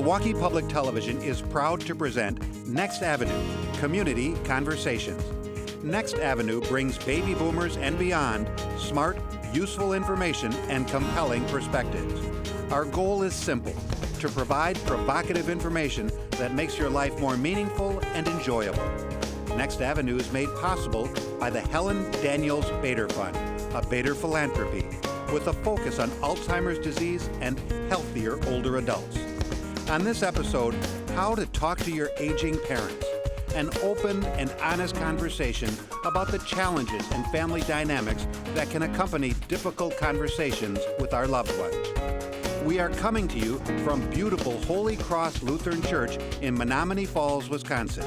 Milwaukee Public Television is proud to present Next Avenue, Community Conversations. Next Avenue brings baby boomers and beyond smart, useful information and compelling perspectives. Our goal is simple: to provide provocative information that makes your life more meaningful and enjoyable. Next Avenue is made possible by the Helen Daniels Bader Fund, a Bader philanthropy, with a focus on Alzheimer's disease and healthier older adults. On this episode, how to talk to your aging parents, an open and honest conversation about the challenges and family dynamics that can accompany difficult conversations with our loved ones. We are coming to you from beautiful Holy Cross Lutheran Church in Menomonee Falls, Wisconsin.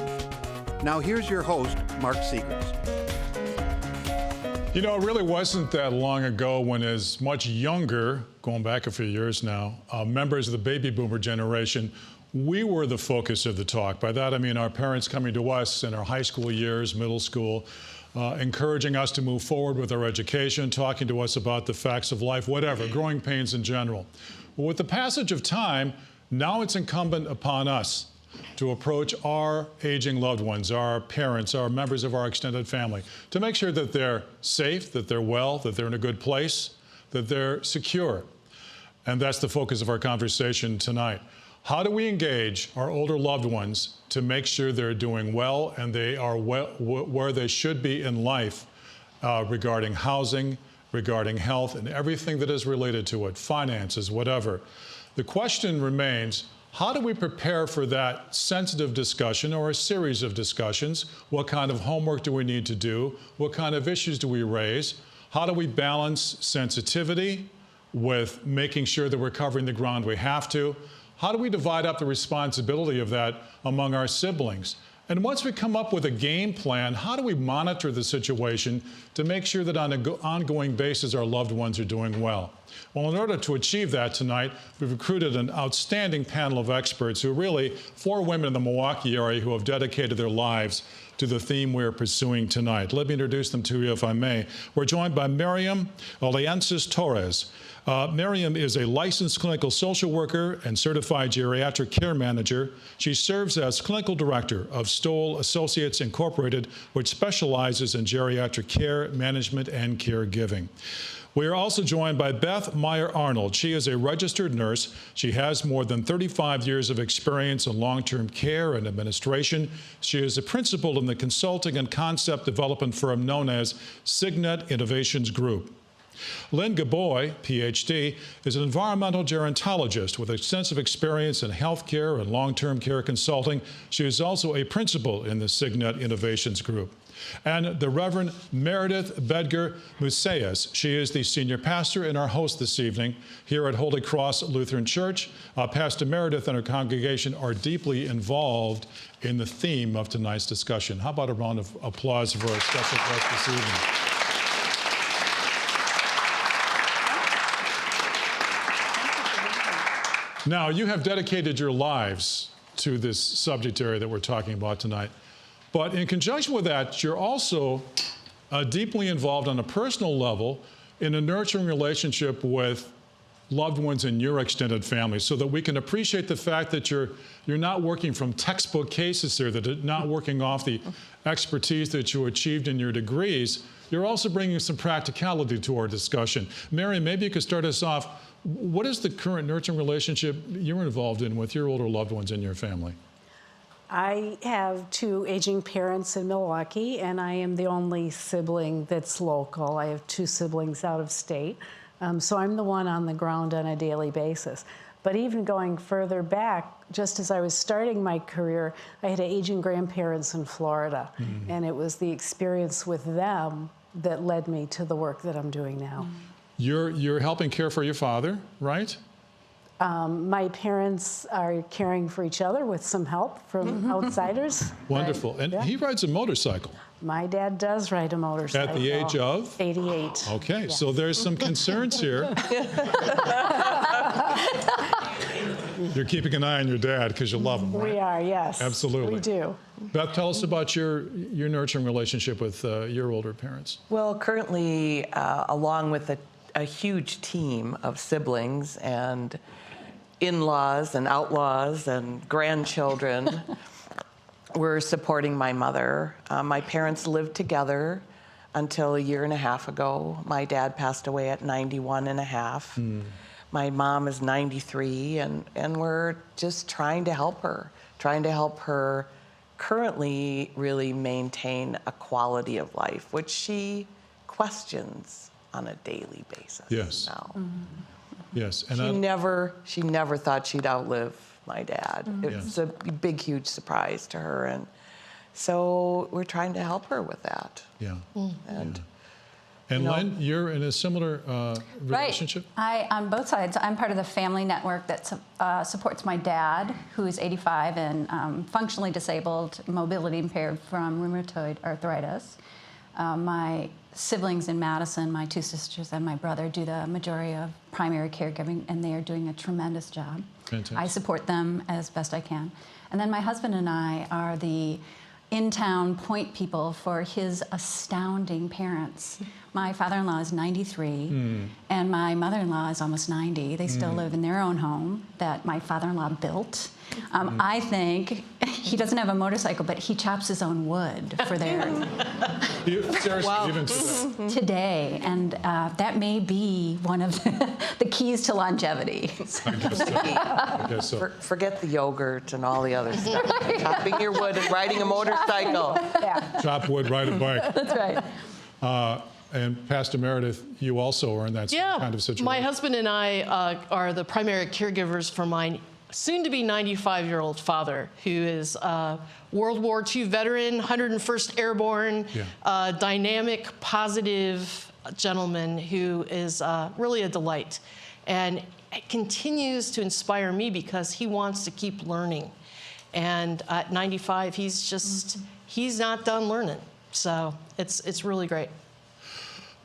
Now here's your host, Mark Seegers. You know, it really wasn't that long ago when as much younger, going back a few years now, members of the baby boomer generation, we were the focus of the talk. By that I mean our parents coming to us in our high school years, middle school, encouraging us to move forward with our education, talking to us about the facts of life, whatever, growing pains in general. Well, with the passage of time, now it's incumbent upon us to approach our aging loved ones, our parents, our members of our extended family, to make sure that they're safe, that they're well, that they're in a good place, that they're secure. And that's the focus of our conversation tonight. How do we engage our older loved ones to make sure they're doing well and they are where they should be in life regarding housing, regarding health, and everything that is related to it, finances, whatever. The question remains, how do we prepare for that sensitive discussion or a series of discussions? What kind of homework do we need to do? What kind of issues do we raise? How do we balance sensitivity with making sure that we're covering the ground we have to? How do we divide up the responsibility of that among our siblings? And once we come up with a game plan, how do we monitor the situation to make sure that on an ongoing basis our loved ones are doing well? Well, in order to achieve that tonight, we've recruited an outstanding panel of experts who really, 4 women in the Milwaukee area who have dedicated their lives to the theme we're pursuing tonight. Let me introduce them to you, if I may. We're joined by Miriam Aliances Torres. Miriam is a licensed clinical social worker and certified geriatric care manager. She serves as clinical director of Stoll Associates Incorporated, which specializes in geriatric care, management, and caregiving. We are also joined by Beth Meyer-Arnold. She is a registered nurse. She has more than 35 years of experience in long-term care and administration. She is a principal in the consulting and concept development firm known as Signet Innovations Group. Lynn Gaboy, Ph.D., is an environmental gerontologist with extensive experience in healthcare and long-term care consulting. She is also a principal in the Signet Innovations Group. And the Reverend Meredith Bedger Musaeus. She is the senior pastor and our host this evening here at Holy Cross Lutheran Church. Pastor Meredith and her congregation are deeply involved in the theme of tonight's discussion. How about a round of applause for our special guest this evening? Now, you have dedicated your lives to this subject area that we're talking about tonight. But in conjunction with that, you're also deeply involved on a personal level in a nurturing relationship with loved ones in your extended family, so that we can appreciate the fact that you're not working from textbook cases here, that you're not working off the expertise that you achieved in your degrees. You're also bringing some practicality to our discussion. Mary, maybe you could start us off. What is the current nurturing relationship you're involved in with your older loved ones in your family? I have 2 aging parents in Milwaukee, and I am the only sibling that's local. I have 2 siblings out of state, so I'm the one on the ground on a daily basis. But even going further back, just as I was starting my career, I had aging grandparents in Florida, and it was the experience with them that led me to the work that I'm doing now. You're helping care for your father, right? My parents are caring for each other with some help from outsiders. Wonderful. And he rides a motorcycle. My dad does ride a motorcycle. At the age of? 88. Okay, yes. So there's some concerns here. You're keeping an eye on your dad because you love him, right? We are, yes. Absolutely. We do. Beth, tell us about your nurturing relationship with your older parents. Well, currently, along with a huge team of siblings and in-laws and outlaws and grandchildren were supporting my mother. My parents lived together until a year and a half ago. My dad passed away at 91 and a half. My mom is 93, and we're just trying to help her currently really maintain a quality of life, which she questions on a daily basis. Yes. Now. Yes. And She never thought she'd outlive my dad. It was a big, huge surprise to her, and so we're trying to help her with that. Yeah. And And Lynn, you're in a similar relationship? Right. On both sides. I'm part of the family network that supports my dad, who is 85 and functionally disabled, mobility impaired from rheumatoid arthritis. My siblings in Madison, my 2 sisters and my brother, do the majority of primary caregiving, and they are doing a tremendous job. Fantastic. I support them as best I can. And then my husband and I are the in-town point people for his astounding parents. My father-in-law is 93, and my mother-in-law is almost 90. They still live in their own home that my father-in-law built. I think he doesn't have a motorcycle, but he chops his own wood for their Seriously, even today. today, and that may be one of the keys to longevity. I guess so. forget the yogurt and all the other stuff. Chopping your wood and riding a motorcycle. Chop wood, ride a bike. That's right. And Pastor Meredith, you also are in that kind of situation. My husband and I are the primary caregivers for my soon-to-be 95-year-old father, who is a World War II veteran, 101st Airborne, dynamic, positive gentleman who is really a delight. And it continues to inspire me because he wants to keep learning. And at 95, he's not done learning. So it's really great.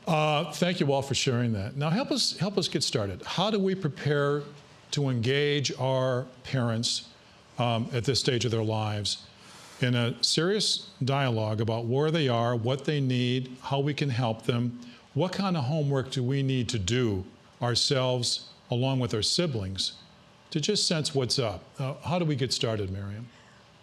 Thank you all for sharing that. Now help us get started. How do we prepare to engage our parents at this stage of their lives in a serious dialogue about where they are, what they need, how we can help them, what kind of homework do we need to do ourselves along with our siblings to just sense what's up? How do we get started, Miriam?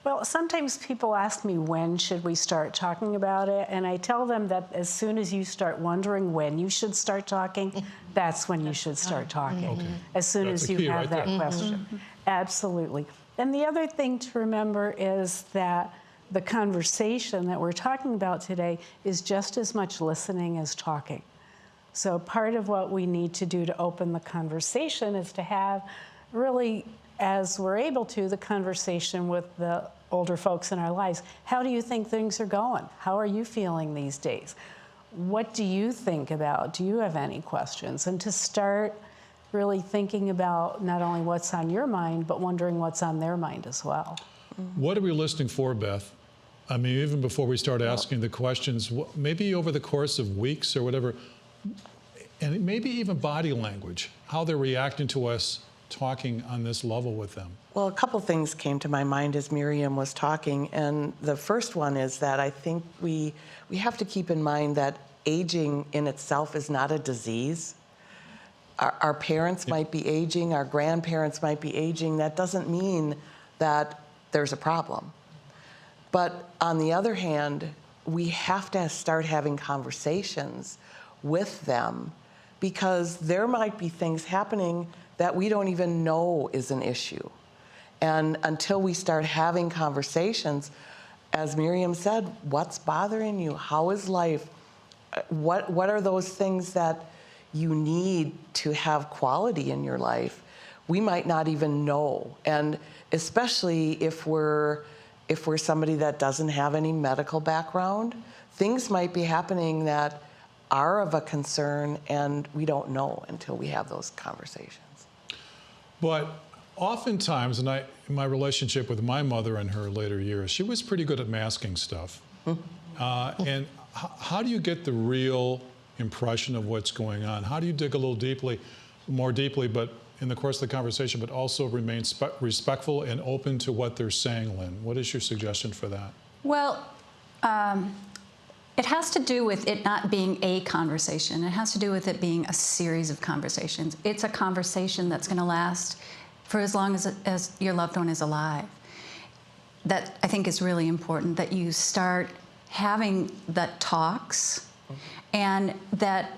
Well, sometimes people ask me, when should we start talking about it? And I tell them that as soon as you start wondering when you should start talking, that's when you should start talking. Okay. As soon That's as the you key have right that there. question. Absolutely. And the other thing to remember is that the conversation that we're talking about today is just as much listening as talking. So part of what we need to do to open the conversation is to have really, as we're able to, the conversation with the older folks in our lives. How do you think things are going? How are you feeling these days? What do you think about? Do you have any questions? And to start really thinking about not only what's on your mind, but wondering what's on their mind as well. What are we listening for, Beth? I mean, even before we start asking the questions, maybe over the course of weeks or whatever, and maybe even body language, how they're reacting to us talking on this level with them. Well, a couple things came to my mind as Miriam was talking, and the first one is that I think we have to keep in mind that aging in itself is not a disease. Our parents might be aging, our grandparents might be aging. That doesn't mean that there's a problem. But on the other hand, we have to start having conversations with them, because there might be things happening that we don't even know is an issue. And until we start having conversations, as Miriam said, what's bothering you? How is life? What are those things that you need to have quality in your life? We might not even know. And especially if we're somebody that doesn't have any medical background, things might be happening that are of a concern, and we don't know until we have those conversations. But oftentimes, in my relationship with my mother in her later years, she was pretty good at masking stuff. And how do you get the real impression of what's going on? How do you dig a little more deeply, but in the course of the conversation, but also remain respectful and open to what they're saying, Lynn? What is your suggestion for that? Well, it has to do with it not being a conversation. It has to do with it being a series of conversations. It's a conversation that's going to last for as long as your loved one is alive. That I think is really important, that you start having the talks, and that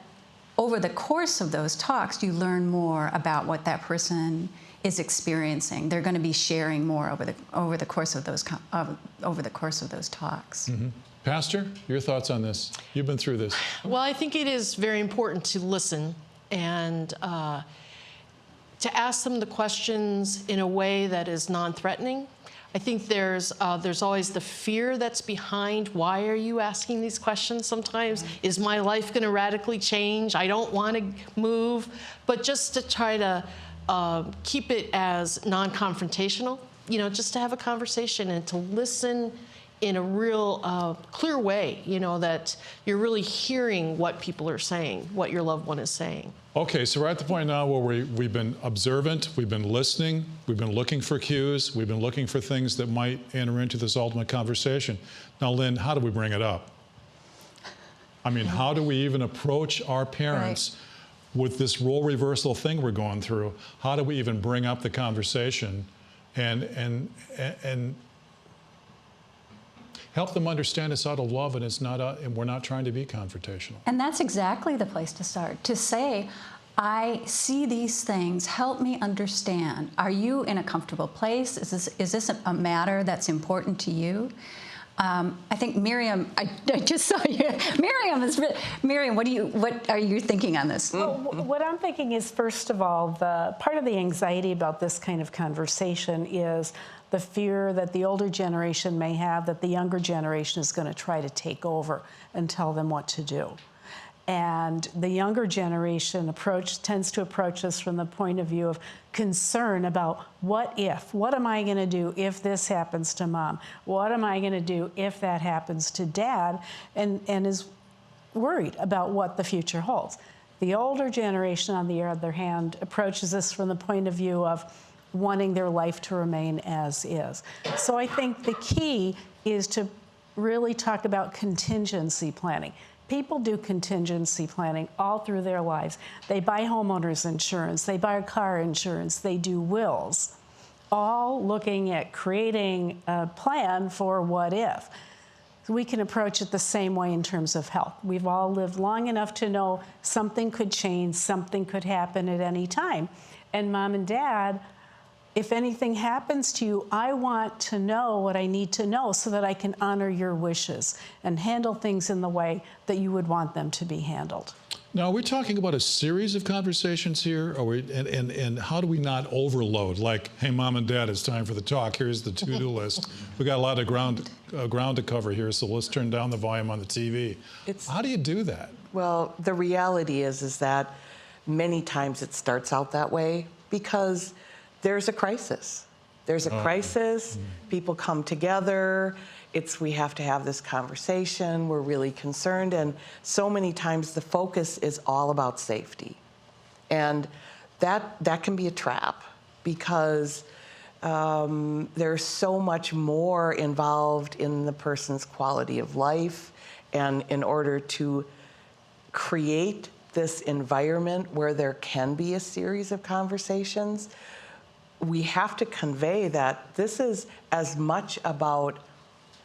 over the course of those talks, you learn more about what that person is experiencing. They're going to be sharing more over the course of those talks. Mm-hmm. Pastor, your thoughts on this? You've been through this. Well, I think it is very important to listen and to ask them the questions in a way that is non-threatening. I think there's always the fear that's behind, why are you asking these questions sometimes? Is my life going to radically change? I don't want to move. But just to try to keep it as non-confrontational, just to have a conversation and to listen in a real clear way, that you're really hearing what people are saying, what your loved one is saying. Okay, so we're at the point now where we've been observant, we've been listening, we've been looking for cues, we've been looking for things that might enter into this ultimate conversation. Now, Lynn, how do we bring it up? I mean, how do we even approach our parents with this role reversal thing we're going through? How do we even bring up the conversation and help them understand it's out of love and it's not, and we're not trying to be confrontational? And that's exactly the place to start, to say, I see these things, help me understand. Are you in a comfortable place? Is this a matter that's important to you? I think Miriam, I just saw you. Miriam, what are you thinking on this? Well, what I'm thinking is, first of all, the part of the anxiety about this kind of conversation is the fear that the older generation may have that the younger generation is going to try to take over and tell them what to do. And the younger generation tends to approach us from the point of view of concern about what am I going to do if this happens to mom? What am I going to do if that happens to dad? And is worried about what the future holds. The older generation, on the other hand, approaches us from the point of view of wanting their life to remain as is. So I think the key is to really talk about contingency planning. People do contingency planning all through their lives. They buy homeowners insurance, they buy car insurance, they do wills, all looking at creating a plan for what if. So we can approach it the same way in terms of health. We've all lived long enough to know something could change, something could happen at any time. And mom and dad, if anything happens to you, I want to know what I need to know so that I can honor your wishes and handle things in the way that you would want them to be handled. Now, are we talking about a series of conversations here? And how do we not overload? Like, hey, mom and dad, it's time for the talk. Here's the to-do list. We got a lot of ground to cover here, so let's turn down the volume on the TV. How do you do that? Well, the reality is that many times it starts out that way because there's a crisis. There's a crisis. People come together. We have to have this conversation. We're really concerned. And so many times the focus is all about safety. And that can be a trap because there's so much more involved in the person's quality of life. And in order to create this environment where there can be a series of conversations, we have to convey that this is as much about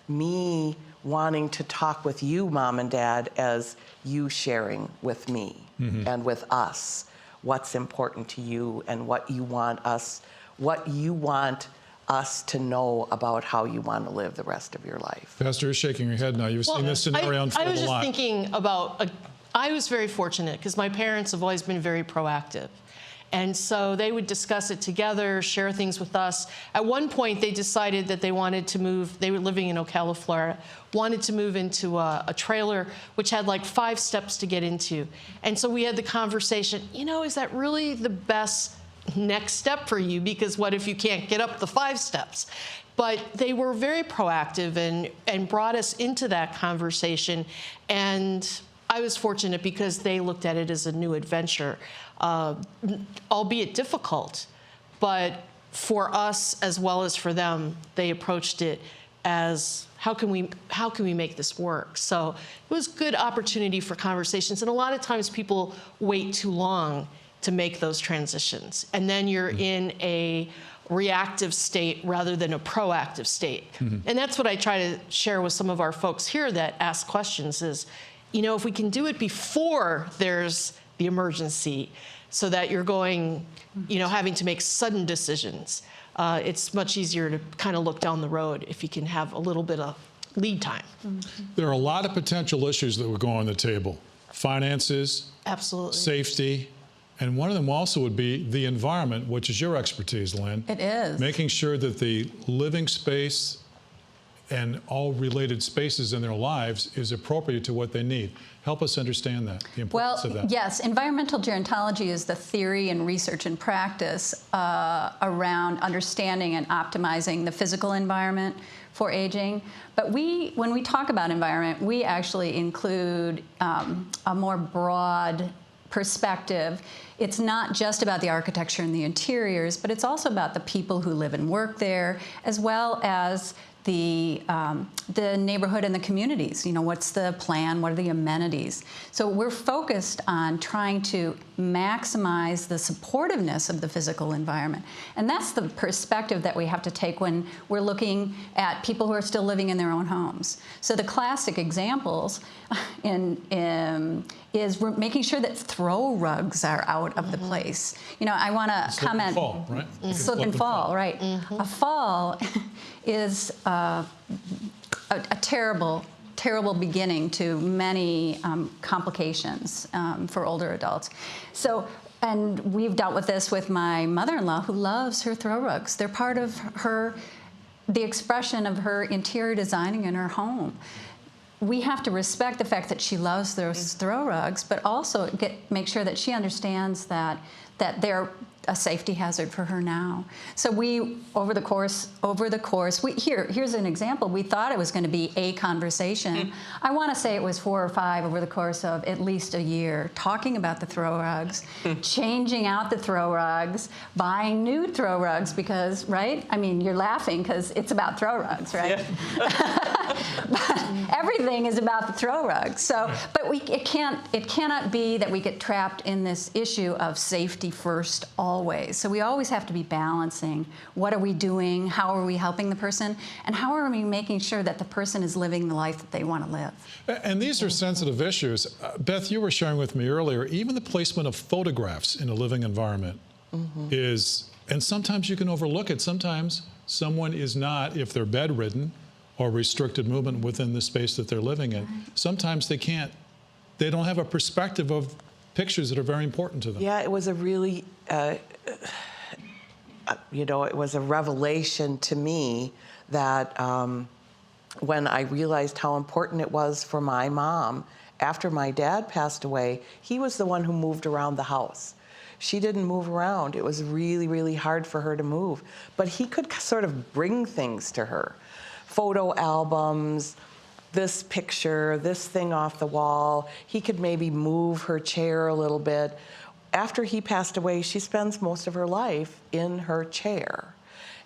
me wanting to talk with you, mom and dad, as you sharing with me and with us what's important to you and what you want us to know about how you want to live the rest of your life. Pastor is shaking your head now. You've seen this scenario unfold a lot. I was just thinking about, I was very fortunate because my parents have always been very proactive. And so they would discuss it together, share things with us. At one point, they decided that they wanted to move. They were living in Ocala, Florida, wanted to move into a trailer, which had like 5 steps to get into. And so we had the conversation, is that really the best next step for you? Because what if you can't get up the 5 steps? But they were very proactive and brought us into that conversation. And I was fortunate because they looked at it as a new adventure. Albeit difficult, but for us as well as for them, they approached it as how can we make this work? So it was good opportunity for conversations, and a lot of times people wait too long to make those transitions. And then you're in a reactive state rather than a proactive state. And that's what I try to share with some of our folks here that ask questions is, you know, if we can do it before there's the emergency so that you're going, you know, having to make sudden decisions, it's much easier to kind of look down the road if you can have a little bit of lead time. There are a lot of potential issues that would go on the table. Finances, Absolutely. safety, and one of them also would be the environment, which is your expertise, Lynn. It is. Making sure that the living space and all related spaces in their lives is appropriate to what they need. Help us understand that, the importance of that. Yes, environmental gerontology is the theory and research and practice around understanding and optimizing the physical environment for aging. But when we talk about environment, we actually include a more broad perspective. It's not just about the architecture and the interiors, but it's also about the people who live and work there, as well as the neighborhood and the communities. You know, what's the plan? What are the amenities? So we're focused on trying to maximize the supportiveness of the physical environment. And that's the perspective that we have to take when we're looking at people who are still living in their own homes. So the classic examples is we're making sure that throw rugs are out of the place. You know, I want to comment. Slip and fall, right? Slip and fall, right. A fall is a terrible beginning to many complications for older adults. So, and we've dealt with this with my mother-in-law who loves her throw rugs. They're part of the expression of her interior designing in her home. We have to respect the fact that she loves those throw rugs, but also make sure that she understands that they're a safety hazard for her now. So we, over the course, here's an example. We thought it was going to be a conversation. I want to say it was 4 or 5 over the course of at least a year, talking about the throw rugs, changing out the throw rugs, buying new throw rugs because, right? I mean, you're laughing because it's about throw rugs, right? But everything is about the throw rugs. So, but it cannot be that we get trapped in this issue of safety first always. So we always have to be balancing what are we doing, how are we helping the person, and how are we making sure that the person is living the life that they want to live. And these are sensitive issues. Beth, you were sharing with me earlier, even the placement of photographs in a living environment is, and sometimes you can overlook it. Sometimes someone is not, if they're bedridden or restricted movement within the space that they're living in, sometimes they don't have a perspective of pictures that are very important to them. Yeah, it was a really, you know, it was a revelation to me that when I realized how important it was for my mom, after my dad passed away, he was the one who moved around the house. She didn't move around. It was really, really hard for her to move. But he could sort of bring things to her. Photo albums, this picture, this thing off the wall. He could maybe move her chair a little bit. After he passed away, she spends most of her life in her chair.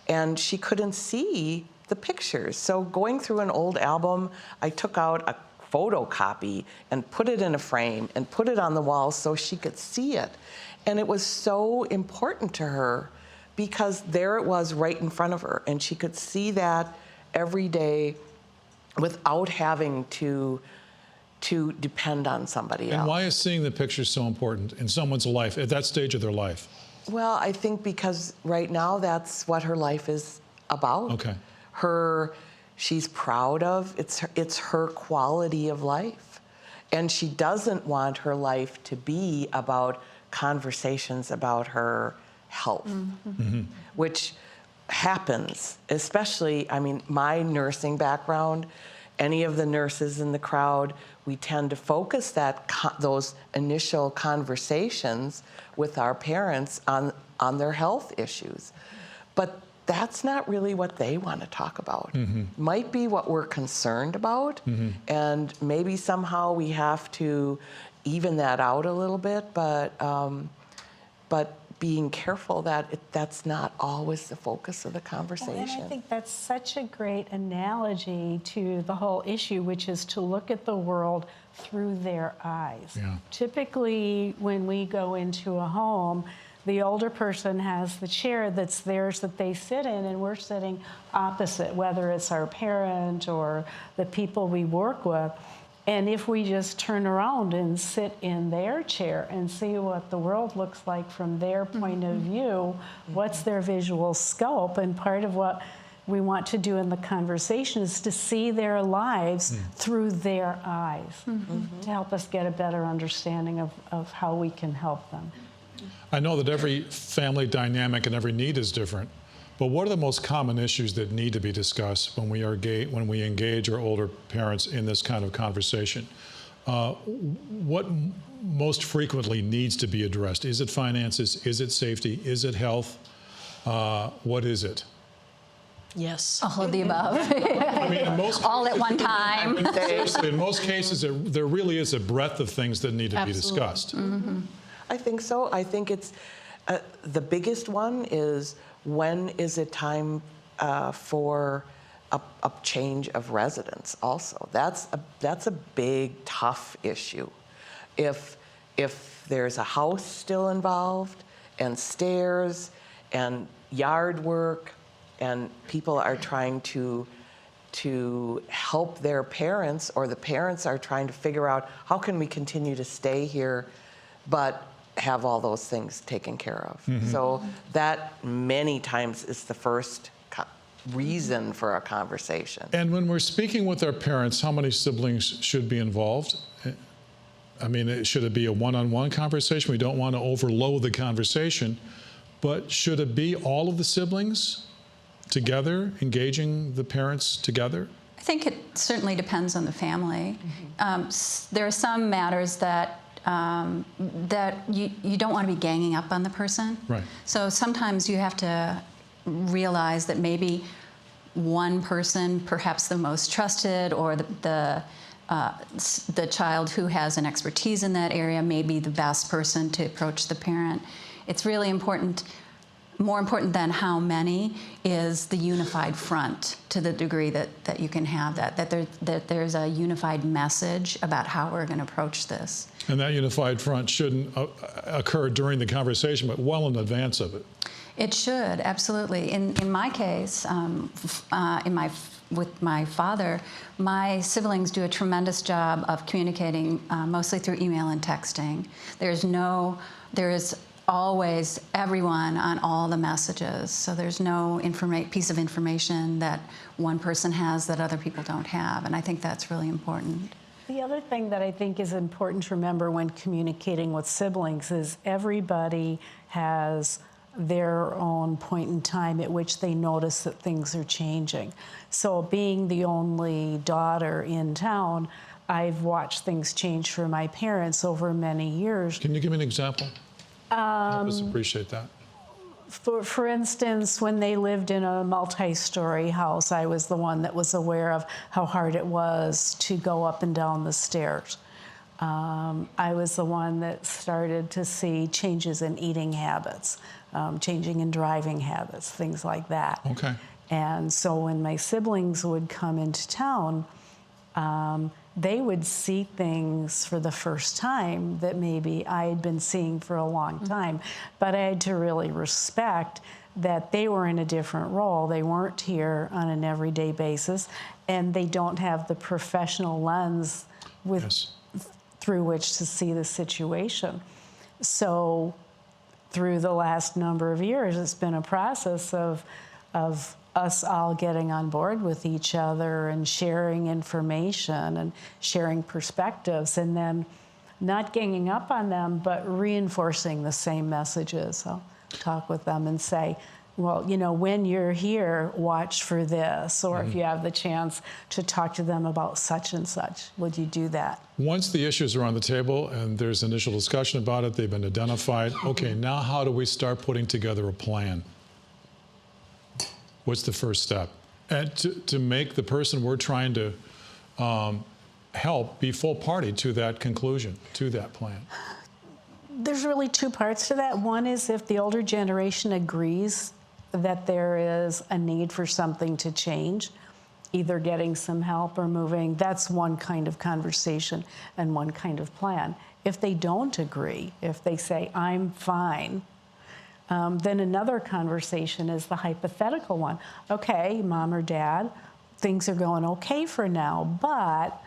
And she couldn't see the pictures. So going through an old album, I took out a photocopy and put it in a frame and put it on the wall so she could see it. And it was so important to her because there it was right in front of her. And she could see that every day without having to depend on somebody else. And why is seeing the pictures so important in someone's life at that stage of their life? Well, I think because right now that's what her life is about. Okay. She's proud of, it's her quality of life. And she doesn't want her life to be about conversations about her health, which happens, especially, I mean, my nursing background, any of the nurses in the crowd, we tend to focus those initial conversations with our parents on their health issues. But that's not really what they want to talk about. Might be what we're concerned about, and maybe somehow we have to even that out a little bit, but being careful that that's not always the focus of the conversation. And I think that's such a great analogy to the whole issue, which is to look at the world through their eyes. Yeah. Typically, when we go into a home, the older person has the chair that's theirs that they sit in, and we're sitting opposite, whether it's our parent or the people we work with. And if we just turn around and sit in their chair and see what the world looks like from their point of view, what's their visual scope, and part of what we want to do in the conversation is to see their lives through their eyes, to help us get a better understanding of how we can help them. I know that every family dynamic and every need is different, but what are the most common issues that need to be discussed when we engage our older parents in this kind of conversation? What most frequently needs to be addressed? Is it finances? Is it safety? Is it health? What is it? Yes. All of the above. I mean, in most All at one time. in most cases, there really is a breadth of things that need to be Absolutely. discussed. I think so. I think it's the biggest one is, when is it time for a change of residence? Also, that's a big, tough issue. If there's a house still involved, and stairs, and yard work, and people are trying to help their parents, or the parents are trying to figure out how can we continue to stay here, but have all those things taken care of. So that many times is the first reason for a conversation. And when we're speaking with our parents, how many siblings should be involved? I mean, should it be a one-on-one conversation? We don't want to overload the conversation, but should it be all of the siblings together, engaging the parents together? I think it certainly depends on the family. There are some matters that you don't want to be ganging up on the person. Right. So sometimes you have to realize that maybe one person, perhaps the most trusted, or the child who has an expertise in that area, may be the best person to approach the parent. It's really important. More important than how many is the unified front, to the degree that you can have that there's a unified message about how we're going to approach this. And that unified front shouldn't occur during the conversation, but well in advance of it. It should, absolutely. In my case, with my father, my siblings do a tremendous job of communicating, mostly through email and texting. There is always everyone on all the messages, so there's no piece of information that one person has that other people don't have, and I think that's really important. The other thing that I think is important to remember when communicating with siblings is everybody has their own point in time at which they notice that things are changing. So being the only daughter in town, I've watched things change for my parents over many years. Can you give me an example? Help us appreciate that. For instance, when they lived in a multi-story house, I was the one that was aware of how hard it was to go up and down the stairs. I was the one that started to see changes in eating habits, changing in driving habits, things like that. Okay. And so when my siblings would come into town, they would see things for the first time that maybe I had been seeing for a long time. But I had to really respect that they were in a different role. They weren't here on an everyday basis, and they don't have the professional lens through which to see the situation. So through the last number of years, it's been a process of us all getting on board with each other and sharing information and sharing perspectives, and then not ganging up on them, but reinforcing the same messages. I'll talk with them and say, well, you know, when you're here, watch for this, or if you have the chance to talk to them about such and such, would you do that? Once the issues are on the table and there's initial discussion about it, they've been identified, okay, now how do we start putting together a plan? What's the first step? And to make the person we're trying to help be full party to that conclusion, to that plan. There's really two parts to that. One is if the older generation agrees that there is a need for something to change, either getting some help or moving, that's one kind of conversation and one kind of plan. If they don't agree, if they say, I'm fine, then another conversation is the hypothetical one. Okay, mom or dad, things are going okay for now, but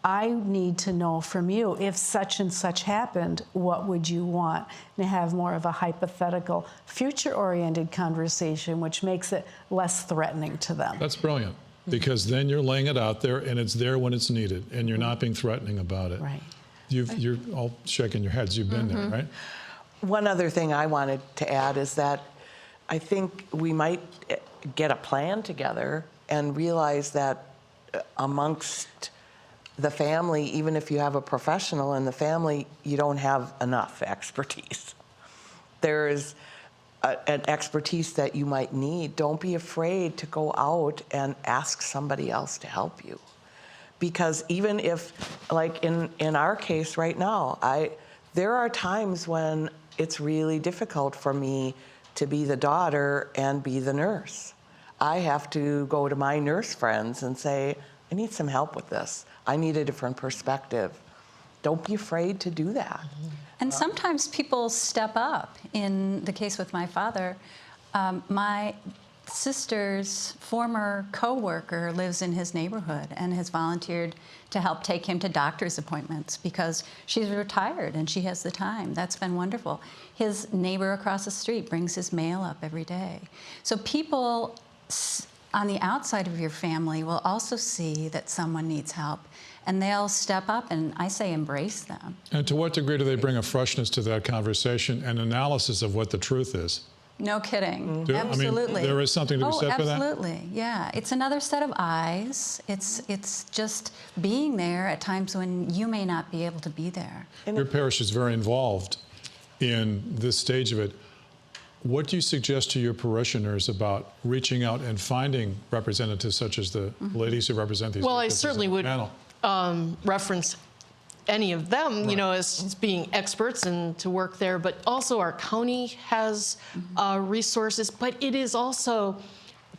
I need to know from you, if such and such happened, what would you want? And have more of a hypothetical, future-oriented conversation, which makes it less threatening to them. That's brilliant, because then you're laying it out there, and it's there when it's needed, and you're not being threatening about it. Right. You're all shaking your heads. You've been there, right? One other thing I wanted to add is that I think we might get a plan together and realize that amongst the family, even if you have a professional in the family, you don't have enough expertise. There is an expertise that you might need. Don't be afraid to go out and ask somebody else to help you. Because even if, like in our case right now, there are times when it's really difficult for me to be the daughter and be the nurse. I have to go to my nurse friends and say, I need some help with this. I need a different perspective. Don't be afraid to do that. And sometimes people step up. In the case with my father, my sister's former co-worker lives in his neighborhood and has volunteered to help take him to doctor's appointments because she's retired and she has the time. That's been wonderful. His neighbor across the street brings his mail up every day. So people on the outside of your family will also see that someone needs help, and they'll step up, and I say embrace them. And to what degree do they bring a freshness to that conversation and analysis of what the truth is? No kidding. Absolutely. I mean, there is something to be said for that? Absolutely, yeah. It's another set of eyes. It's just being there at times when you may not be able to be there. Your parish is very involved in this stage of it. What do you suggest to your parishioners about reaching out and finding representatives such as the ladies who represent these? Well, I certainly would reference any of them, you know, as being experts and to work there. But also our county has resources, but it is also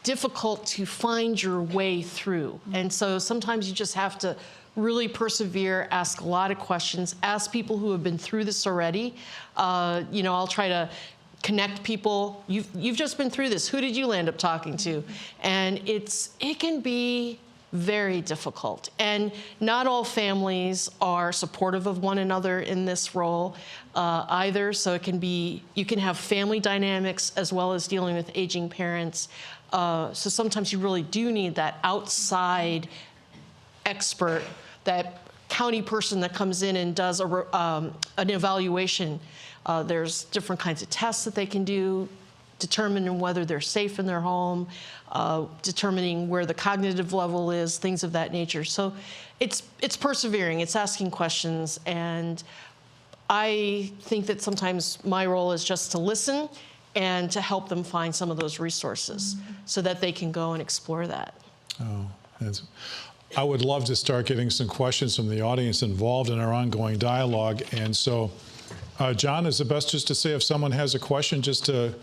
difficult to find your way through. And so sometimes you just have to really persevere, ask a lot of questions, ask people who have been through this already. You know, I'll try to connect people. You've just been through this. Who did you land up talking to? And it can be very difficult. And not all families are supportive of one another in this role either. So it can be, you can have family dynamics as well as dealing with aging parents. So sometimes you really do need that outside expert, that county person that comes in and does an evaluation. There's different kinds of tests that they can do, determining whether they're safe in their home, determining where the cognitive level is, things of that nature. So it's persevering, it's asking questions, and I think that sometimes my role is just to listen and to help them find some of those resources so that they can go and explore that. Oh, I would love to start getting some questions from the audience involved in our ongoing dialogue. And so, John, is it best just to say if someone has a question, just to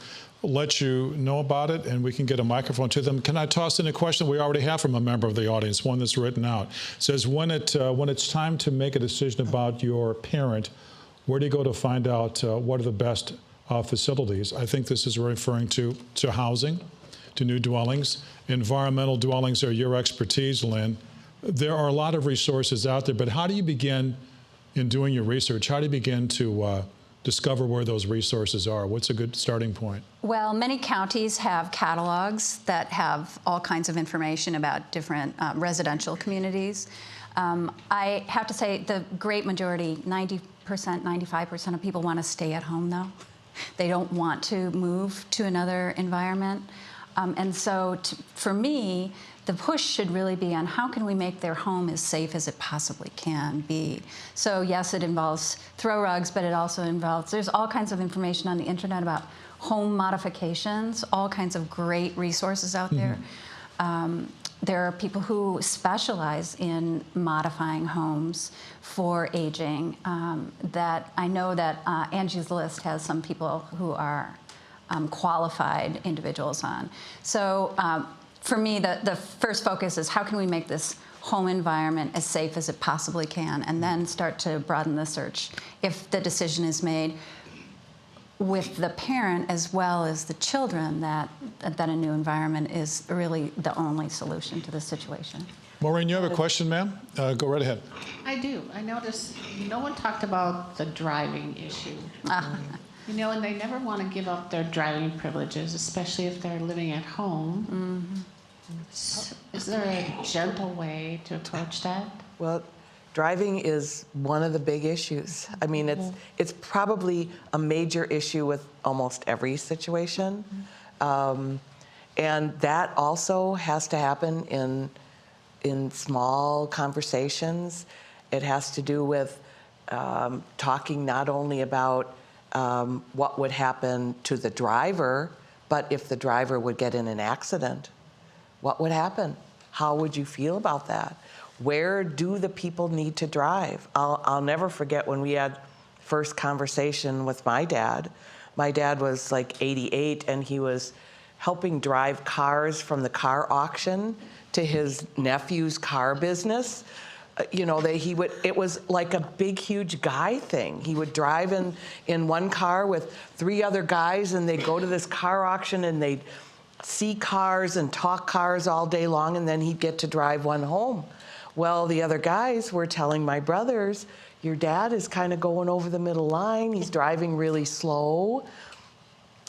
let you know about it, and we can get a microphone to them. Can I toss in a question we already have from a member of the audience, one that's written out? It says, when it's time to make a decision about your parent, where do you go to find out what are the best facilities? I think this is referring to housing, to new dwellings. Environmental dwellings are your expertise, Lynn. There are a lot of resources out there, but how do you begin in doing your research? How do you begin to discover where those resources are? What's a good starting point? Well, many counties have catalogs that have all kinds of information about different residential communities. I have to say the great majority, 90%, 95% of people want to stay at home, though. They don't want to move to another environment. And so for me, the push should really be on how can we make their home as safe as it possibly can be. So yes, it involves throw rugs, but it also involves, there's all kinds of information on the internet about home modifications, all kinds of great resources out there. there are people who specialize in modifying homes for aging. That I know that Angie's List has some people who are qualified individuals on. So for me, the first focus is how can we make this home environment as safe as it possibly can, and then start to broaden the search if the decision is made with the parent as well as the children that a new environment is really the only solution to the situation. Maureen, you have a question, ma'am? Go right ahead. I do. I noticed no one talked about the driving issue. You know, and they never want to give up their driving privileges, especially if they're living at home. Mm-hmm. Is there a gentle way to approach that? Well, driving is one of the big issues. I mean, it's probably a major issue with almost every situation. And that also has to happen in small conversations. It has to do with talking not only about what would happen to the driver, but if the driver would get in an accident, what would happen? How would you feel about that? Where do the people need to drive? I'll never forget when we had first conversation with my dad. My dad was like 88, and he was helping drive cars from the car auction to his nephew's car business. You know, it was like a big, huge guy thing. He would drive in one car with 3 other guys, and they'd go to this car auction, and they'd see cars and talk cars all day long, and then he'd get to drive one home. Well, the other guys were telling my brothers, your dad is kind of going over the middle line. He's driving really slow.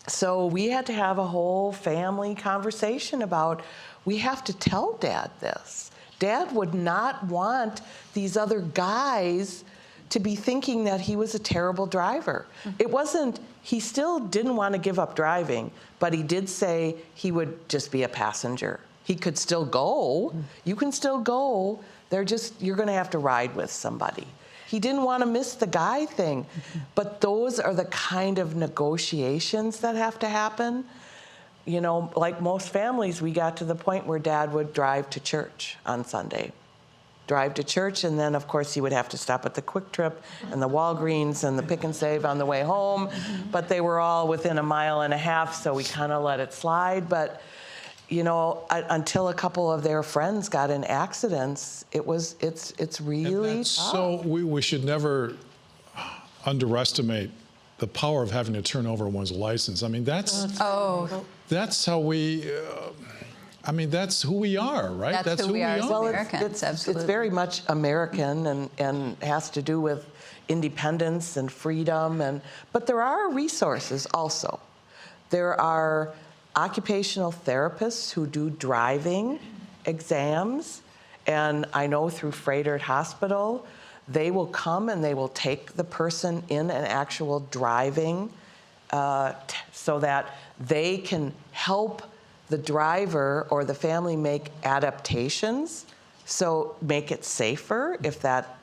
So we had to have a whole family conversation about, we have to tell Dad this. Dad would not want these other guys to be thinking that he was a terrible driver. It wasn't, he still didn't want to give up driving, but he did say he would just be a passenger. He could still go. You can still go. You're going to have to ride with somebody. He didn't want to miss the guy thing. But those are the kind of negotiations that have to happen. You know, like most families, we got to the point where Dad would drive to church on Sunday. Drive to church, and then, of course, he would have to stop at the Quick Trip and the Walgreens and the Pick and Save on the way home. But they were all within a mile and a half, so we kind of let it slide. But, you know, until a couple of their friends got in accidents, it's really tough. So we should never underestimate the power of having to turn over one's license. I mean, that's how we. I mean, that's who we are, right? That's who we are as Well, Americans, absolutely. It's very much American and has to do with independence and freedom. But there are resources also. There are occupational therapists who do driving exams. And I know through Froedtert Hospital, they will come and they will take the person in an actual driving so that they can help the driver or the family make adaptations, so make it safer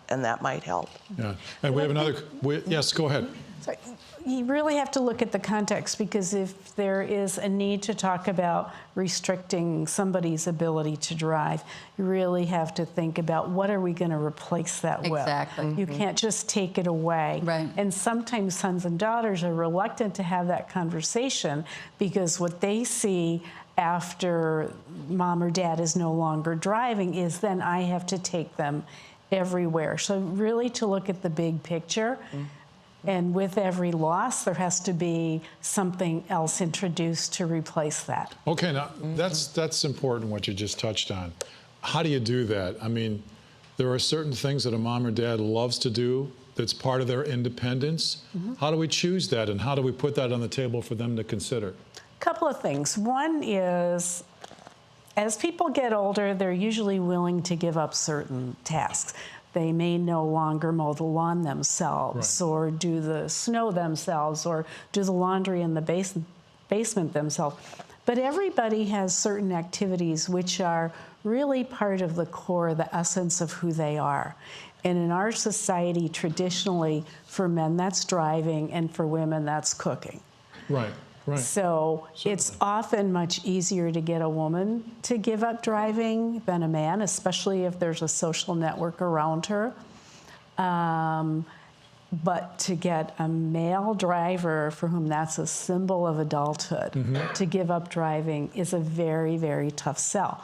and that might help. Yeah, and we have another, yes, go ahead. Sorry. You really have to look at the context, because if there is a need to talk about restricting somebody's ability to drive, you really have to think about what are we going to replace that with. Exactly. You can't just take it away. Right. And sometimes sons and daughters are reluctant to have that conversation because what they see after mom or dad is no longer driving is then I have to take them everywhere. So really to look at the big picture. And with every loss, there has to be something else introduced to replace that. Okay, now that's important what you just touched on. How do you do that? I mean, there are certain things that a mom or dad loves to do that's part of their independence. How do we choose that, and how do we put that on the table for them to consider? A couple of things. One is, as people get older, they're usually willing to give up certain tasks. They may no longer mow the lawn themselves, right, or do the snow themselves, or do the laundry in the basement themselves. But everybody has certain activities which are really part of the core, the essence of who they are. And in our society, traditionally, for men, that's driving, and for women, that's cooking. Right. Right. So it's often much easier to get a woman to give up driving than a man, especially if there's a social network around her. But to get a male driver for whom that's a symbol of adulthood to give up driving is a very, very tough sell.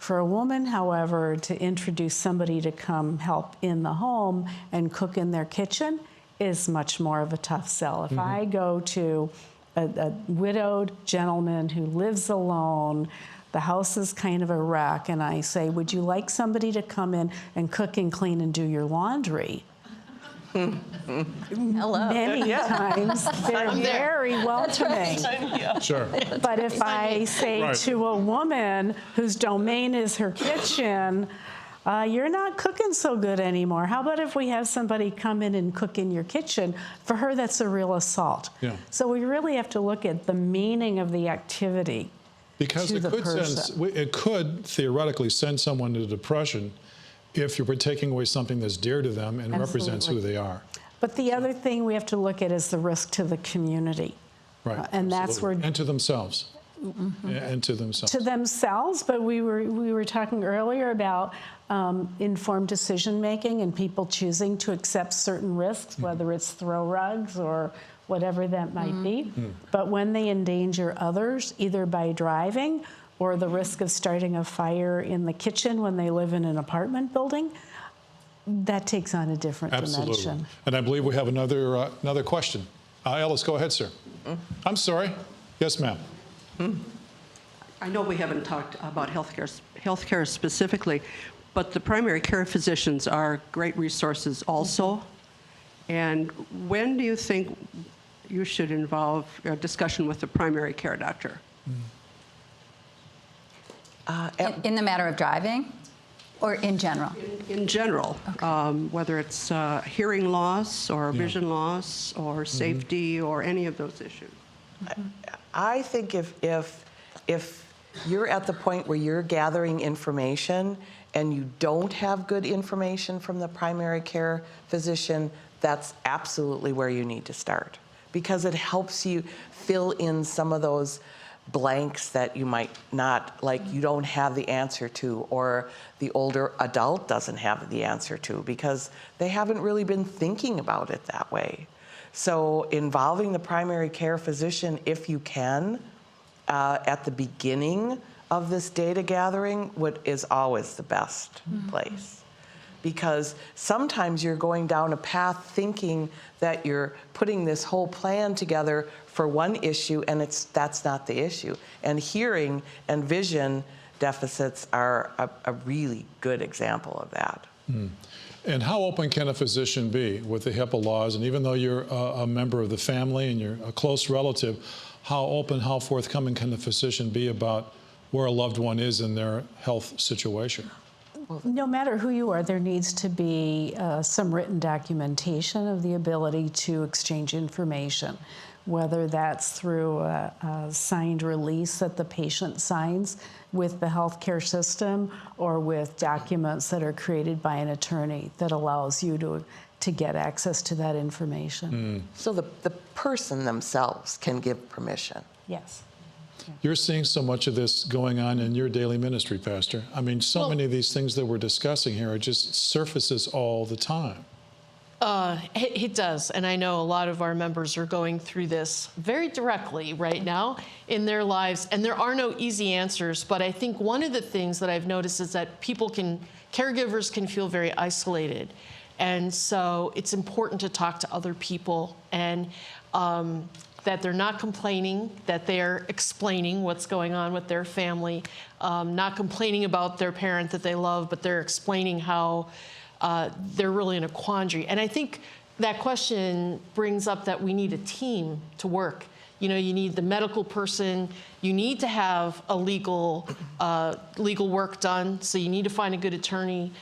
For a woman, however, to introduce somebody to come help in the home and cook in their kitchen is much more of a tough sell. If I go to a widowed gentleman who lives alone, the house is kind of a wreck, and I say, would you like somebody to come in and cook and clean and do your laundry? Hello. Many times they're very welcoming. Sure. But if I say to a woman whose domain is her kitchen, you're not cooking so good anymore. How about if we have somebody come in and cook in your kitchen? For her, that's a real assault. Yeah. So we really have to look at the meaning of the activity. Because to it the could, person. it could theoretically send someone into depression if you were taking away something that's dear to them and represents who they are. But the other thing we have to look at is the risk to the community. Right. And that's where... And to themselves. And to themselves. To themselves, but we were talking earlier about informed decision making and people choosing to accept certain risks, whether it's throw rugs or whatever that might be. But when they endanger others, either by driving or the risk of starting a fire in the kitchen when they live in an apartment building, that takes on a different dimension. And I believe we have another question. Ellis, go ahead, sir. I'm sorry. Yes, ma'am. I know we haven't talked about healthcare specifically, but the primary care physicians are great resources also. And when do you think you should involve a discussion with the primary care doctor? In the matter of driving, or in general? In general, okay. Whether it's hearing loss or vision loss or safety or any of those issues. I think if you're at the point where you're gathering information and you don't have good information from the primary care physician, that's absolutely where you need to start, because it helps you fill in some of those blanks that you might not, like you don't have the answer to, or the older adult doesn't have the answer to, because they haven't really been thinking about it that way. So involving the primary care physician, if you can, at the beginning of this data gathering, is always the best place. Because sometimes you're going down a path thinking that you're putting this whole plan together for one issue, and that's not the issue. And hearing and vision deficits are a really good example of that. And how open can a physician be with the HIPAA laws? And even though you're a member of the family and you're a close relative, how open, how forthcoming can the physician be about where a loved one is in their health situation? No matter who you are, there needs to be some written documentation of the ability to exchange information, whether that's through a signed release that the patient signs with the healthcare system, or with documents that are created by an attorney that allows you to get access to that information. So the person themselves can give permission. Yes. You're seeing so much of this going on in your daily ministry, Pastor. I mean, so many of these things that we're discussing here are just surfaces all the time. It does, and I know a lot of our members are going through this very directly right now in their lives, and there are no easy answers, but I think one of the things that I've noticed is that caregivers can feel very isolated, and so it's important to talk to other people, and that they're not complaining, that they're explaining what's going on with their family, not complaining about their parent that they love, but they're explaining how they're really in a quandary. And I think that question brings up that we need a team to work. You know, you need the medical person, you need to have a legal work done, so you need to find a good attorney.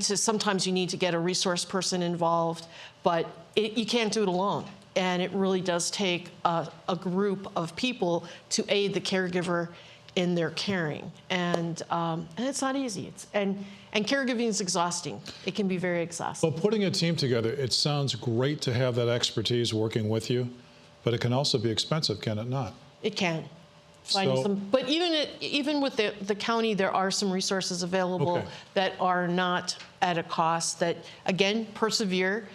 Sometimes you need to get a resource person involved, but you can't do it alone. And it really does take a group of people to aid the caregiver in their caring. And it's not easy. And caregiving is exhausting. It can be very exhausting. Well, putting a team together, it sounds great to have that expertise working with you. But it can also be expensive, can it not? It can. Finding some, but even with the county, there are some resources available that are not at a cost. That again, persevere.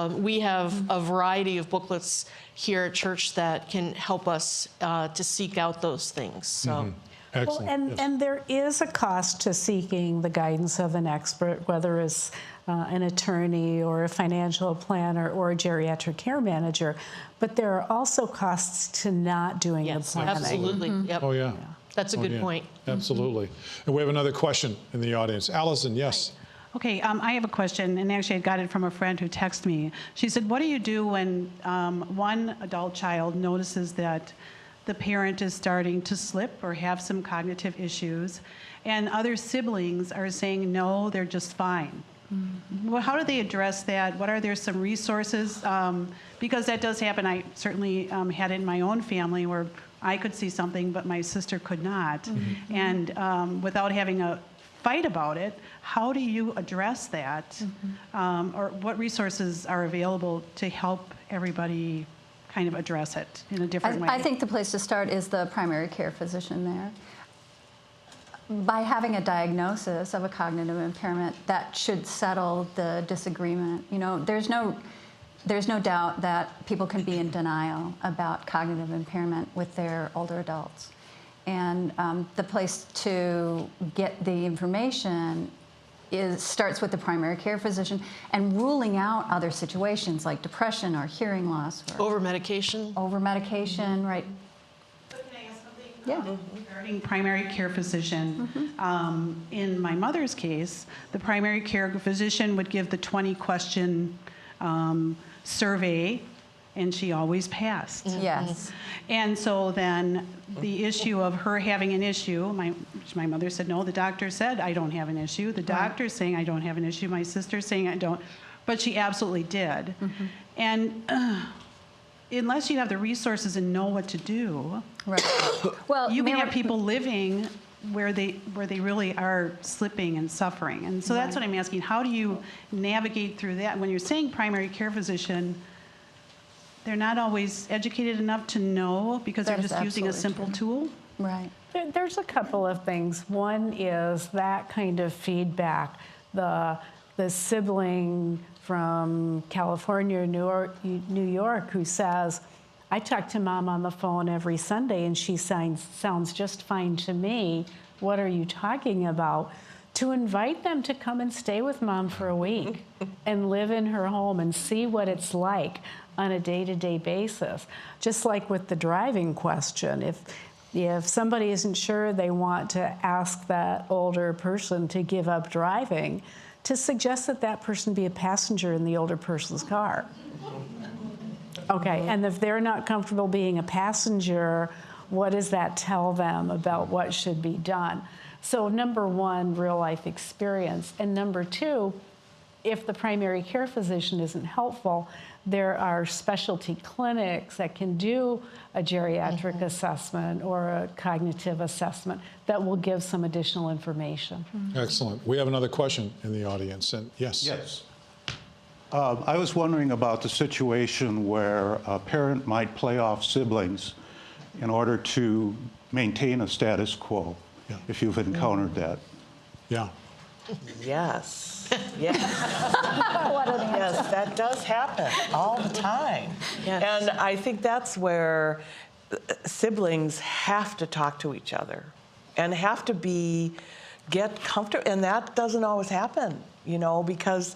We have a variety of booklets here at church that can help us to seek out those things. So. Excellent. Well, and there is a cost to seeking the guidance of an expert, whether it's an attorney or a financial planner or a geriatric care manager. But there are also costs to not doing the planning. Absolutely. Yep. Oh, yeah. That's a good point. Absolutely. And we have another question in the audience. Allison, yes. Okay, I have a question, and actually I got it from a friend who texted me. She said, what do you do when one adult child notices that the parent is starting to slip or have some cognitive issues, and other siblings are saying, no, they're just fine? Well, how do they address that? What are there some resources? Because that does happen. I certainly had it in my own family where I could see something, but my sister could not. And without having a fight about it, how do you address that? Or what resources are available to help everybody kind of address it in a different way? I think the place to start is the primary care physician there. By having a diagnosis of a cognitive impairment, that should settle the disagreement. You know, there's no doubt that people can be in denial about cognitive impairment with their older adults. And the place to get the information starts with the primary care physician and ruling out other situations like depression or hearing loss. Or over-medication. Over-medication, right. Can I ask something? Yeah. Regarding primary care physician, in my mother's case, the primary care physician would give the 20-question survey, and she always passed. Yes. And so then the issue of her having an issue, my mother said, no, the doctor said I don't have an issue. The doctor's saying I don't have an issue. My sister's saying I don't. But she absolutely did. And unless you have the resources and know what to do, Right. Well, you can have people living where they really are slipping and suffering. And so that's what I'm asking. How do you navigate through that? When you're saying primary care physician, they're not always educated enough to know because they're just using a simple tool. Right. There's a couple of things. One is that kind of feedback. The sibling from California or New York who says, I talk to Mom on the phone every Sunday and she sounds just fine to me. What are you talking about? To invite them to come and stay with Mom for a week and live in her home and see what it's like on a day-to-day basis. Just like with the driving question, if somebody isn't sure, they want to ask that older person to give up driving, to suggest that that person be a passenger in the older person's car. Okay, and if they're not comfortable being a passenger, what does that tell them about what should be done? So number one, real life experience. And number two, if the primary care physician isn't helpful, there are specialty clinics that can do a geriatric assessment or a cognitive assessment that will give some additional information. Excellent. We have another question in the audience. And yes. Yes. I was wondering about the situation where a parent might play off siblings in order to maintain a status quo, if you've encountered that. Yeah. Yes. Yes. Yes, that does happen all the time. Yes. And I think that's where siblings have to talk to each other and have to get comfortable. And that doesn't always happen, because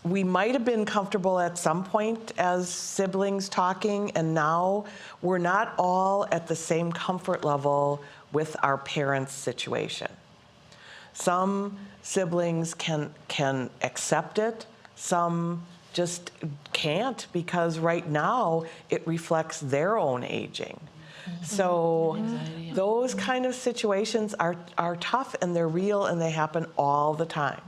we might have been comfortable at some point as siblings talking, and now we're not all at the same comfort level with our parents' situation. Some siblings can accept it, some just can't because right now it reflects their own aging. So those kind of situations are tough and they're real and they happen all the time.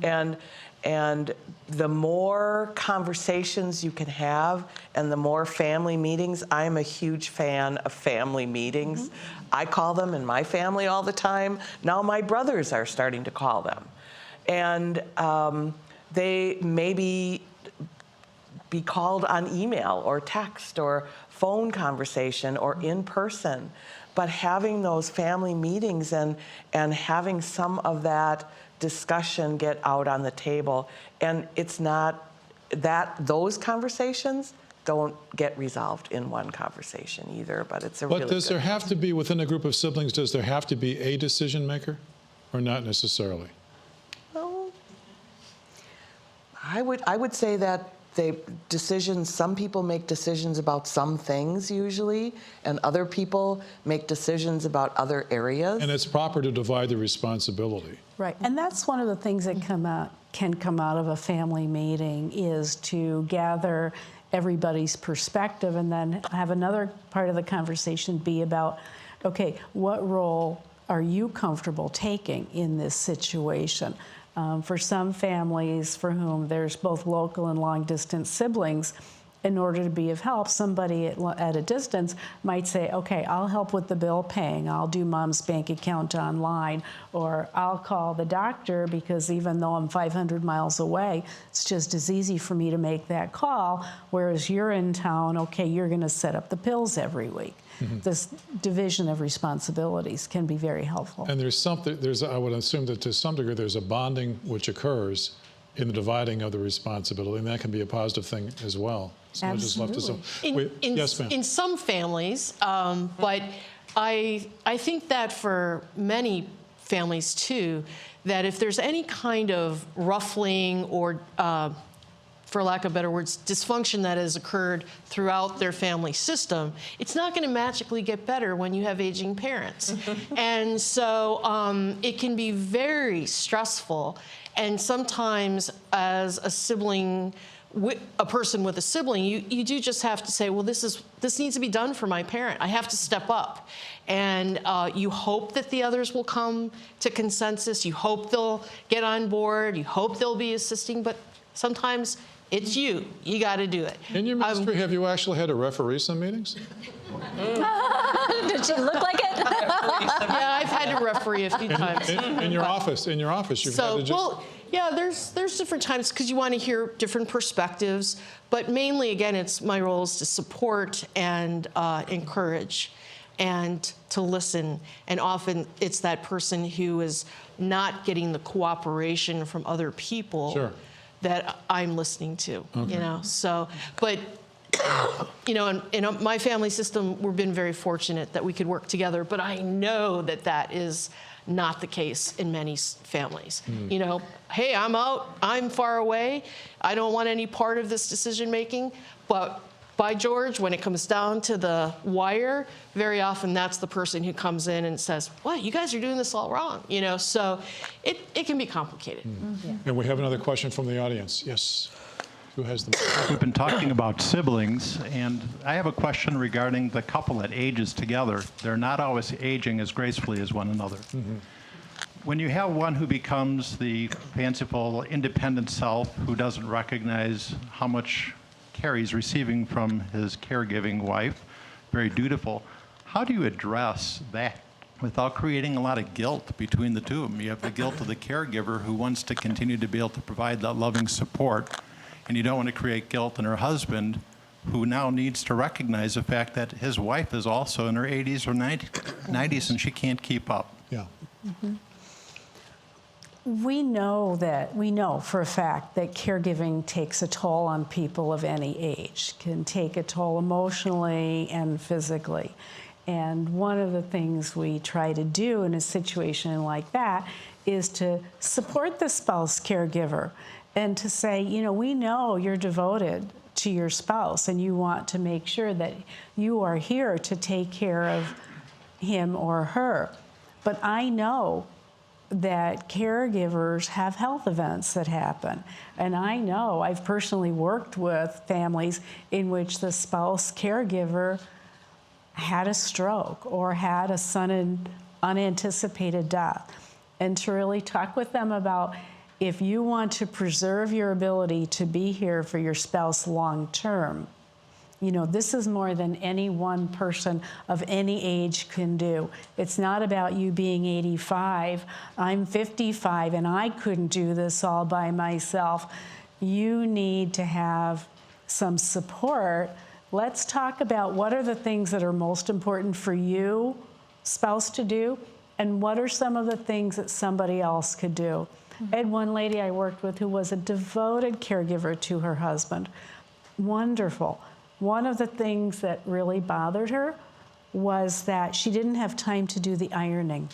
And the more conversations you can have and the more family meetings, I'm a huge fan of family meetings. I call them in my family all the time. Now my brothers are starting to call them. And they maybe be called on email or text or phone conversation or in person. But having those family meetings and having some of that discussion get out on the table. And it's not that those conversations don't get resolved in one conversation either, but it's a really But does good there have to be, within a group of siblings, does there have to be a decision maker or not necessarily? Well, I would say that some people make decisions about some things usually, and other people make decisions about other areas. And it's proper to divide the responsibility. Right, and that's one of the things that can come out of a family meeting, is to gather everybody's perspective and then have another part of the conversation be about, okay, what role are you comfortable taking in this situation? For some families for whom there's both local and long-distance siblings, in order to be of help, somebody at a distance might say, okay, I'll help with the bill paying, I'll do mom's bank account online, or I'll call the doctor because even though I'm 500 miles away, it's just as easy for me to make that call, whereas you're in town, okay, you're gonna set up the pills every week. This division of responsibilities can be very helpful. And I would assume that to some degree there's a bonding which occurs in the dividing of the responsibility, and that can be a positive thing as well. So I just love to yes, ma'am. In some families, but I think that for many families too, that if there's any kind of ruffling or, for lack of better words, dysfunction that has occurred throughout their family system, it's not going to magically get better when you have aging parents. And so it can be very stressful. And sometimes as a sibling, a person with a sibling, you do just have to say, well, this needs to be done for my parent. I have to step up. And you hope that the others will come to consensus. You hope they'll get on board. You hope they'll be assisting. But sometimes it's you. You got to do it. In your ministry, have you actually had to referee some meetings? Did she look like it? Yeah, I've had to referee a few times. In your office, you've had to just... Well, yeah, there's different times because you want to hear different perspectives. But mainly, again, it's my role is to support and encourage and to listen. And often it's that person who is not getting the cooperation from other people. Sure. That I'm listening to, you know. So, but you know, in my family system, we've been very fortunate that we could work together. But I know that that is not the case in many families. You know, hey, I'm out, I'm far away, I don't want any part of this decision making. But by George, when it comes down to the wire, very often that's the person who comes in and says, "What, you guys are doing this all wrong," you know. So it can be complicated. Yeah. And we have another question from the audience. Yes, who has the? We've been talking about siblings, and I have a question regarding the couple that ages together. They're not always aging as gracefully as one another. When you have one who becomes the fanciful, independent self who doesn't recognize how much care he's receiving from his caregiving wife, very dutiful, how do you address that without creating a lot of guilt between the two of them? You have the guilt of the caregiver who wants to continue to be able to provide that loving support, and you don't want to create guilt in her husband who now needs to recognize the fact that his wife is also in her 80s or 90s and she can't keep up. Yeah. We know for a fact that caregiving takes a toll on people of any age, can take a toll emotionally and physically. And one of the things we try to do in a situation like that is to support the spouse caregiver and to say, you know, we know you're devoted to your spouse and you want to make sure that you are here to take care of him or her. But I know that caregivers have health events that happen. And I know I've personally worked with families in which the spouse caregiver had a stroke or had a sudden unanticipated death. And to really talk with them about, if you want to preserve your ability to be here for your spouse long term, you know, this is more than any one person of any age can do. It's not about you being 85. I'm 55 and I couldn't do this all by myself. You need to have some support, let's talk about what are the things that are most important for you, spouse, to do, and what are some of the things that somebody else could do. I had one lady I worked with who was a devoted caregiver to her husband. Wonderful. One of the things that really bothered her was that she didn't have time to do the ironing.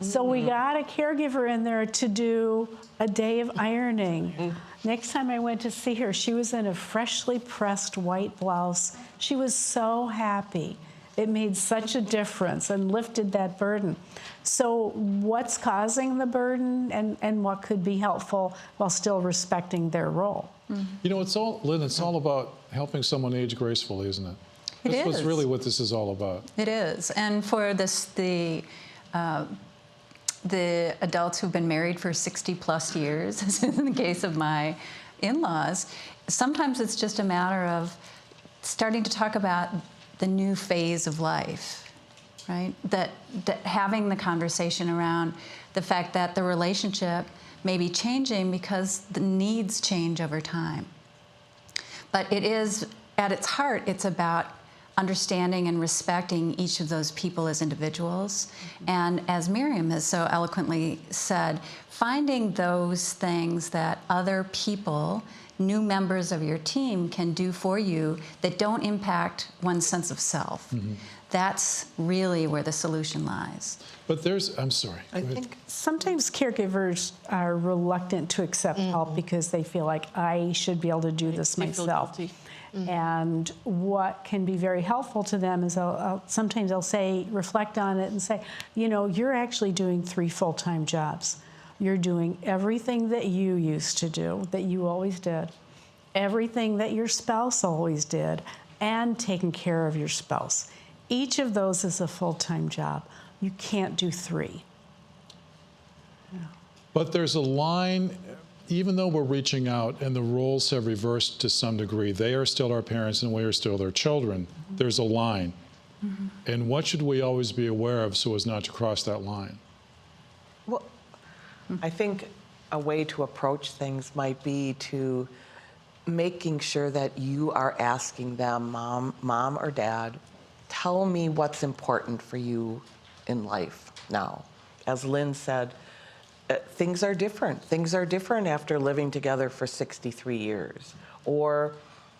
So we got a caregiver in there to do a day of ironing. Next time I went to see her, she was in a freshly pressed white blouse. She was so happy. It made such a difference and lifted that burden. So what's causing the burden, and what could be helpful while still respecting their role? You know, Lynn, it's all about helping someone age gracefully, isn't it? That's what's really what this is all about. It is. And for the adults who've been married for 60 plus years, as in the case of my in-laws, sometimes it's just a matter of starting to talk about the new phase of life, right? That having the conversation around the fact that the relationship may be changing because the needs change over time. But it is, at its heart, it's about understanding and respecting each of those people as individuals. And as Miriam has so eloquently said, finding those things that other people, new members of your team, can do for you that don't impact one's sense of self. That's really where the solution lies. But I'm sorry. I think sometimes caregivers are reluctant to accept help because they feel like, I should be able to do this myself. And what can be very helpful to them is sometimes I'll say, reflect on it and say, you know, you're actually doing 3 full-time jobs. You're doing everything that you used to do, that you always did, everything that your spouse always did, and taking care of your spouse. Each of those is a full-time job. You can't do 3. But there's a line, even though we're reaching out and the roles have reversed to some degree, they are still our parents and we are still their children. There's a line. And what should we always be aware of so as not to cross that line? Well, I think a way to approach things might be to making sure that you are asking them, mom or dad, tell me what's important for you in life now. As Lynn said, things are different. Things are different after living together for 63 years or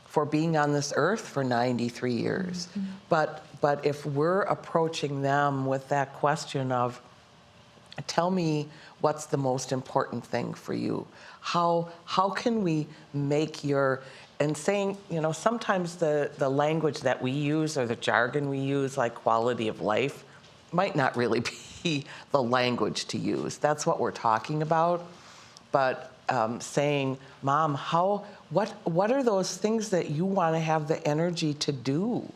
for being on this earth for 93 years. But if we're approaching them with that question of, tell me what's the most important thing for you? How can we make and saying, you know, sometimes the language that we use or the jargon we use, like quality of life, might not really be the language to use. That's what we're talking about. But saying, Mom, what are those things that you want to have the energy to do?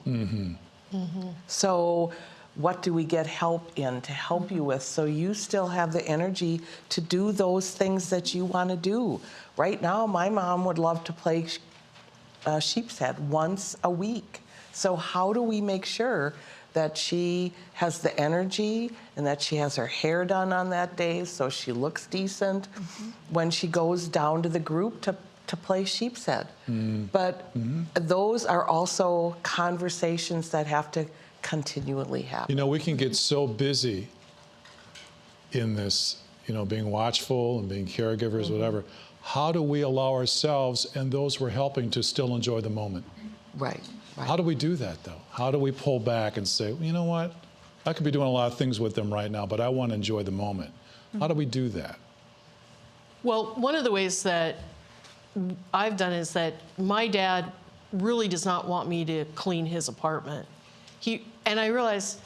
So what do we get help in to help you with so you still have the energy to do those things that you want to do? Right now, my mom would love to play sheep's head once a week. So how do we make sure that she has the energy and that she has her hair done on that day so she looks decent when she goes down to the group to play sheep's head? But those are also conversations that have to continually happen. You know, we can get so busy in this, you know, being watchful and being caregivers, whatever. How do we allow ourselves and those we're helping to still enjoy the moment? Right. How do we do that, though? How do we pull back and say, well, you know what? I could be doing a lot of things with them right now, but I want to enjoy the moment. How do we do that? Well, one of the ways that I've done is that my dad really does not want me to clean his apartment. And I realize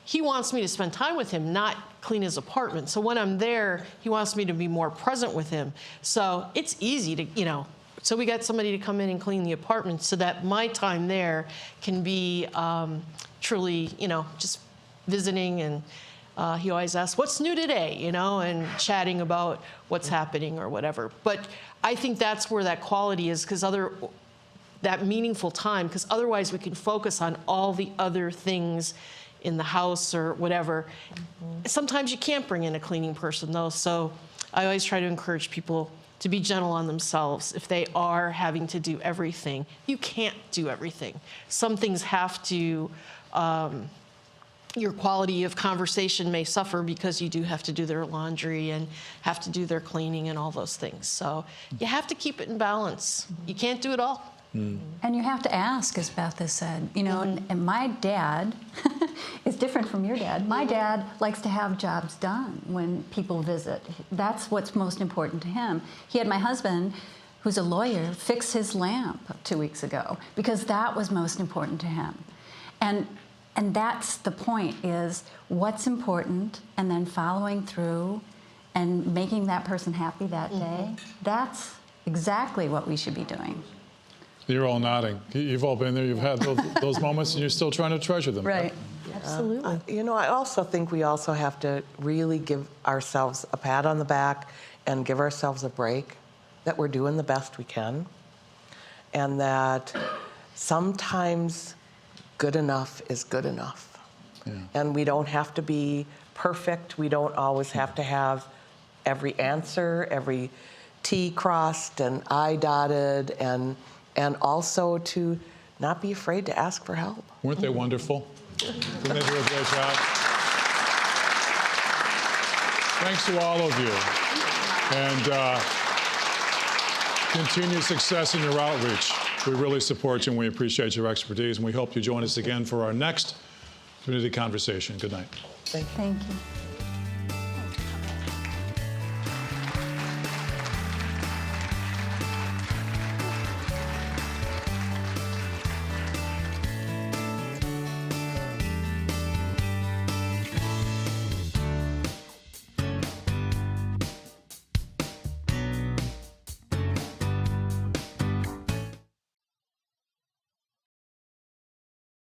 he wants me to spend time with him, not clean his apartment. So when I'm there, he wants me to be more present with him. So it's easy to, you know, so we got somebody to come in and clean the apartment so that my time there can be truly, you know, just visiting. And he always asks, what's new today, you know, and chatting about what's happening or whatever. But I think that's where that quality is, because that meaningful time, because otherwise we can focus on all the other things in the house or whatever. Sometimes you can't bring in a cleaning person, though. So I always try to encourage people, to be gentle on themselves if they are having to do everything. You can't do everything. Some things have to, your quality of conversation may suffer because you do have to do their laundry and have to do their cleaning and all those things. So you have to keep it in balance. You can't do it all. And you have to ask, as Beth has said. You know, and my dad is different from your dad. My dad likes to have jobs done when people visit. That's what's most important to him. He had my husband, who's a lawyer, fix his lamp 2 weeks ago because that was most important to him. And that's the point, is what's important and then following through and making that person happy that day. That's exactly what we should be doing. You're all nodding. You've all been there. You've had those moments, and you're still trying to treasure them. Right. Absolutely. You know, I also think we also have to really give ourselves a pat on the back and give ourselves a break, that we're doing the best we can, and that sometimes good enough is good enough. Yeah. And we don't have to be perfect. We don't always have to have every answer, every T crossed and I dotted, and also to not be afraid to ask for help. Weren't they wonderful? Didn't they do a great job? Thanks to all of you. And continued success in your outreach. We really support you and we appreciate your expertise, and we hope you join us again for our next community conversation. Good night. Thank you. Thank you.